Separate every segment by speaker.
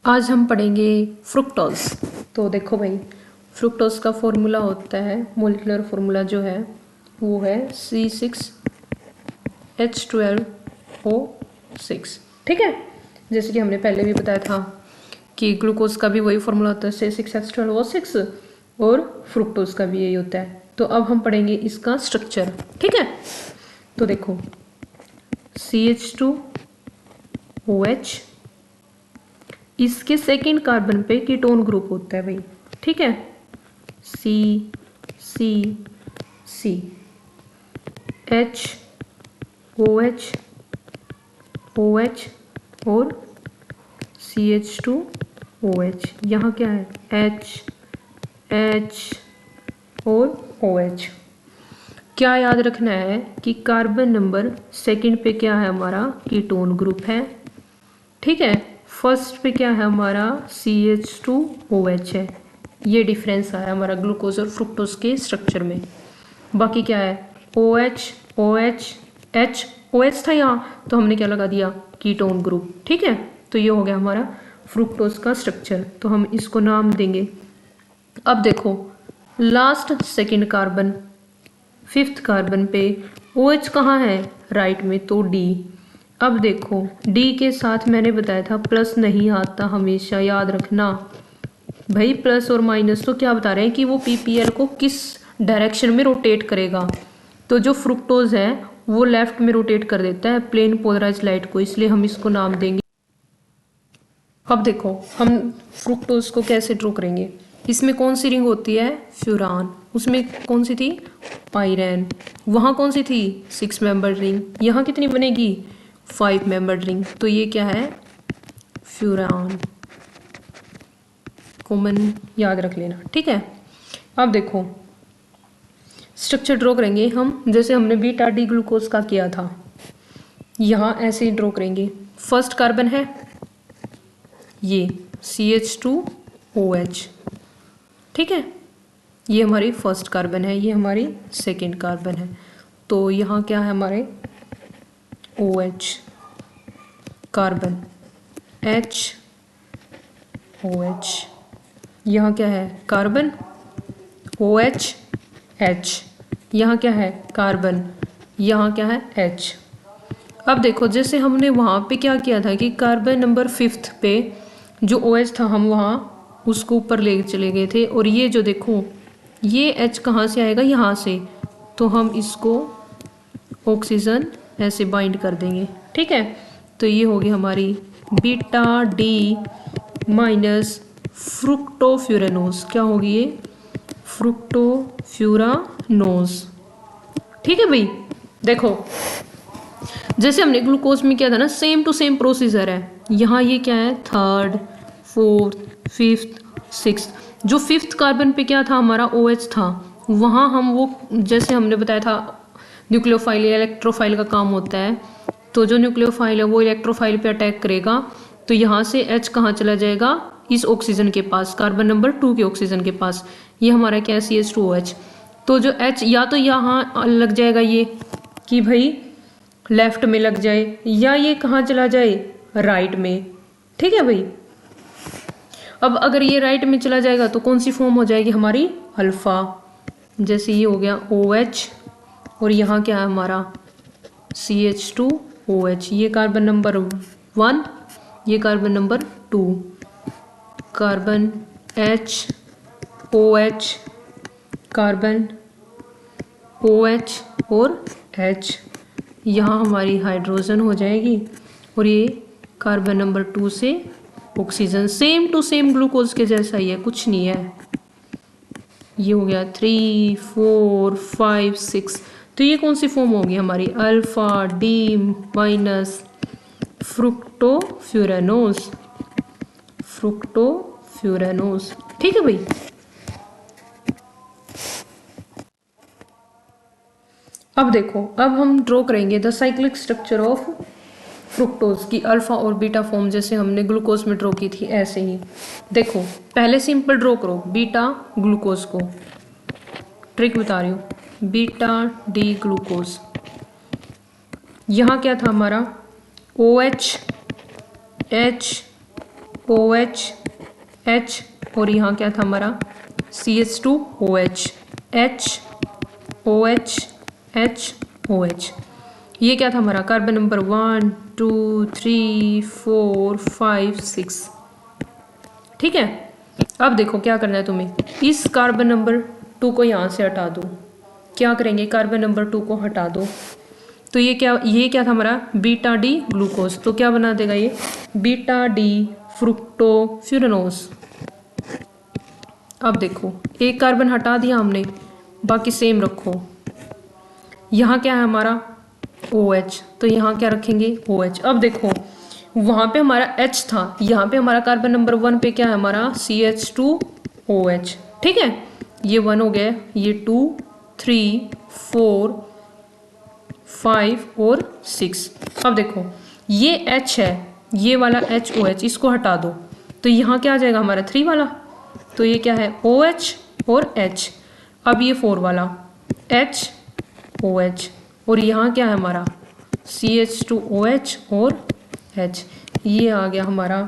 Speaker 1: आज हम पढ़ेंगे फ्रुक्टोज। तो देखो भाई, फ्रुक्टोज का फॉर्मूला होता है, मोलिकुलर फॉर्मूला जो है वो है C6H12O6। ठीक है, जैसे कि हमने पहले भी बताया था कि ग्लूकोज का भी वही फॉर्मूला होता है C6H12O6 और फ्रुक्टोज का भी यही होता है। तो अब हम पढ़ेंगे इसका स्ट्रक्चर। ठीक है, तो देखो CH2OH, इसके सेकेंड कार्बन पे कीटोन ग्रुप होता है भाई। ठीक है, C C C H O H O H और CH2OH। यहाँ क्या है, H H और OH। क्या याद रखना है कि कार्बन नंबर सेकंड पे क्या है, हमारा कीटोन ग्रुप है। ठीक है, फर्स्ट पे क्या है, हमारा CH2OH है। ये डिफरेंस आया हमारा ग्लूकोज और फ्रुक्टोज के स्ट्रक्चर में। बाकी क्या है, OH OH H OH था यहाँ, तो हमने क्या लगा दिया, कीटोन ग्रुप। ठीक है, तो ये हो गया हमारा फ्रुक्टोज का स्ट्रक्चर। तो हम इसको नाम देंगे। अब देखो last second carbon, fifth carbon पे OH कहाँ है, राइट में, तो D। अब देखो D के साथ मैंने बताया था प्लस नहीं आता, हमेशा याद रखना भाई। प्लस और माइनस तो क्या बता रहे हैं कि वो PPL को किस डायरेक्शन में रोटेट करेगा। तो जो फ्रुक्टोज है वो लेफ्ट में रोटेट कर देता है प्लेन पोलराइज लाइट को, इसलिए हम इसको नाम देंगे। अब देखो हम फ्रुक्टोज को कैसे ड्रॉ करेंगे। इसमें कौन सी रिंग होती है, फ्यूरान। उसमें कौन सी थी, पाइरेन। वहाँ कौन सी थी, 6 मेंबर रिंग। यहाँ कितनी बनेगी, 5 मेंबर रिंग। तो ये क्या है, फ्यूरान। कॉमन याद रख लेना। ठीक है, अब देखो स्ट्रक्चर ड्रॉ करेंगे हम, जैसे हमने बीटा डी ग्लूकोज का किया था। यहाँ ऐसे ही ड्रॉ करेंगे। फर्स्ट कार्बन है ये CH2OH। ठीक है, ये हमारी फर्स्ट कार्बन है, ये हमारी सेकेंड कार्बन है। तो यहाँ क्या है, हमारे OH कार्बन, HOH। यहाँ क्या है, कार्बन, OH H। यहाँ क्या है, कार्बन, यहाँ क्या है, H। अब देखो जैसे हमने वहाँ पे क्या किया था कि कार्बन नंबर फिफ्थ पे जो OH था हम वहाँ उसको ऊपर ले चले गए थे, और ये जो देखो ये H कहाँ से आएगा, यहाँ से। तो हम इसको ऑक्सीजन ऐसे बाइंड कर देंगे। ठीक है, तो ये होगी हमारी बीटा डी माइनस फ्रुक्टोफ्यूरानोज। क्या होगी ये, फ्रुक्टोफ्यूरानोज। ठीक है भाई, देखो जैसे हमने ग्लूकोज में किया था ना, सेम टू सेम प्रोसीजर है। यहाँ ये क्या है, थर्ड, फोर्थ, फिफ्थ, सिक्स्थ। जो फिफ्थ कार्बन पे क्या था, हमारा OH था। वहाँ हम वो जैसे हमने बताया था न्यूक्लियोफाइल या इलेक्ट्रोफाइल का काम होता है। तो जो न्यूक्लियोफाइल है वो इलेक्ट्रोफाइल पे अटैक करेगा, तो यहाँ से H कहाँ चला जाएगा, इस ऑक्सीजन के पास, कार्बन नंबर 2 के ऑक्सीजन के पास। ये हमारा क्या है, CH2OH। तो जो H या तो यहाँ लग जाएगा ये कि भाई लेफ्ट में लग जाए, या ये कहाँ चला जाए, राइट में। ठीक है भाई, अब अगर ये राइट में चला जाएगा तो कौन सी फॉर्म हो जाएगी, हमारी अल्फा। जैसे ये हो गया OH, और यहाँ क्या है हमारा CH2OH। ये कार्बन नंबर 1, ये carbon number 2, carbon HOH, carbon OH और H। यहाँ हमारी हाइड्रोजन हो जाएगी, और ये कार्बन नंबर 2 से oxygen. Same to same glucose के जैसा ही है, कुछ नहीं है। ये हो गया 3 4 5 6। तो ये कौन सी फॉर्म होगी हमारी, अल्फा डी माइनस फ्रुक्टोफ्यूरानोज, फ्रुक्टोफ्यूरानोज। ठीक है भाई, अब देखो अब हम ड्रॉ करेंगे the cyclic structure of fructose की अल्फा और बीटा फॉर्म, जैसे हमने ग्लूकोज में ड्रॉ की थी ऐसे ही। देखो पहले सिंपल ड्रॉ करो बीटा ग्लूकोज को, ट्रिक बता रही हूँ, बीटा डी ग्लूकोज। यहाँ क्या था हमारा, OH H OH H और यहाँ क्या था हमारा CH2OH H OH H OH। ये क्या था हमारा कार्बन नंबर 1 2 3 4 5 6। ठीक है, अब देखो क्या करना है तुम्हें, इस कार्बन नंबर 2 को यहाँ से हटा दो। क्या करेंगे, कार्बन नंबर 2 को हटा दो तो ये क्या था हमारा बीटा डी ग्लूकोज। तो क्या बना देगा ये बीटा डी फ्रुक्टोफ्यूरेनोज। अब देखो एक कार्बन हटा दिया हमने, बाकी सेम रखो। यहाँ क्या है हमारा OH, तो यहाँ क्या रखेंगे OH। अब देखो वहाँ पे हमारा H था, यहाँ पे हमारा कार्बन नंबर 1 पे क्या है हमारा CH2OH। ठीक है, ये 1 हो गया, ये 2 3 4 5 और 6। अब देखो ये H है, ये वाला HOH इसको हटा दो तो यहाँ क्या आ जाएगा हमारा 3 वाला। तो ये क्या है OH और H। अब ये 4 वाला HOH और यहाँ क्या है हमारा CH2OH और H। ये आ गया हमारा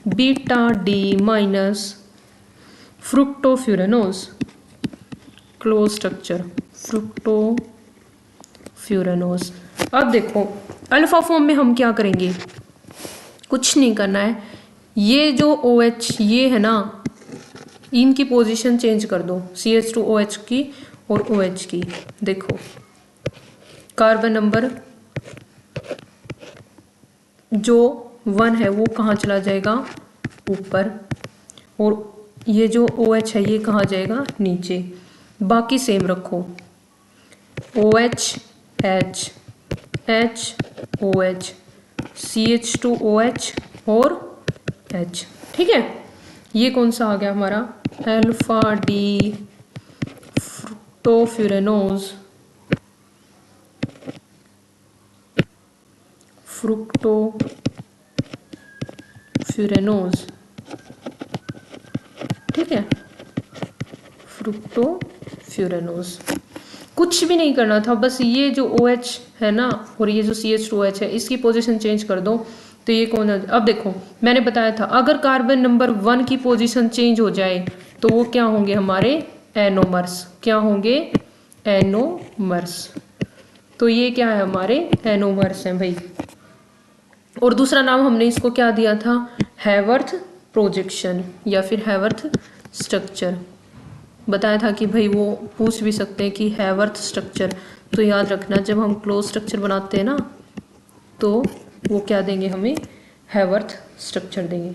Speaker 1: beta D minus fructofuranose. Close structure fructofuranose. अब देखो अल्फा फॉर्म में हम क्या करेंगे, कुछ नहीं करना है, ये जो OH ये है ना, इनकी पोजीशन चेंज कर दो, CH2OH की और OH की। देखो कार्बन नंबर जो 1 है वो कहाँ चला जाएगा ऊपर, और ये जो OH है ये कहाँ जाएगा नीचे। बाकी सेम रखो OH H H OH CH2OH और H। ठीक है, ये कौन सा आ गया हमारा अल्फा डी फ्रुक्टोफ्यूरेनोज। फ्रुक्टोफ्यूरेनोज। ठीक है, फ्रुक्टोफ्यूरेनोज। कुछ भी नहीं करना था, बस ये जो OH है ना और ये जो CH2OH है इसकी पोजीशन चेंज कर दो तो ये कौन है। अब देखो मैंने बताया था अगर कार्बन नंबर 1 की पोजीशन चेंज हो जाए तो वो क्या होंगे हमारे एनोमर्स। क्या होंगे एनोमर्स। तो ये क्या है हमारे एनोमर्स हैं भाई। और दूसरा नाम हमने इसको क्या दिया था हैवर्थ प्रोजेक्शन या फिर हैवर्थ स्ट्रक्चर। बताया था कि भाई वो पूछ भी सकते हैं कि हैवर्थ स्ट्रक्चर। तो याद रखना जब हम क्लोज स्ट्रक्चर बनाते हैं ना तो वो क्या देंगे हमें हैवर्थ स्ट्रक्चर देंगे।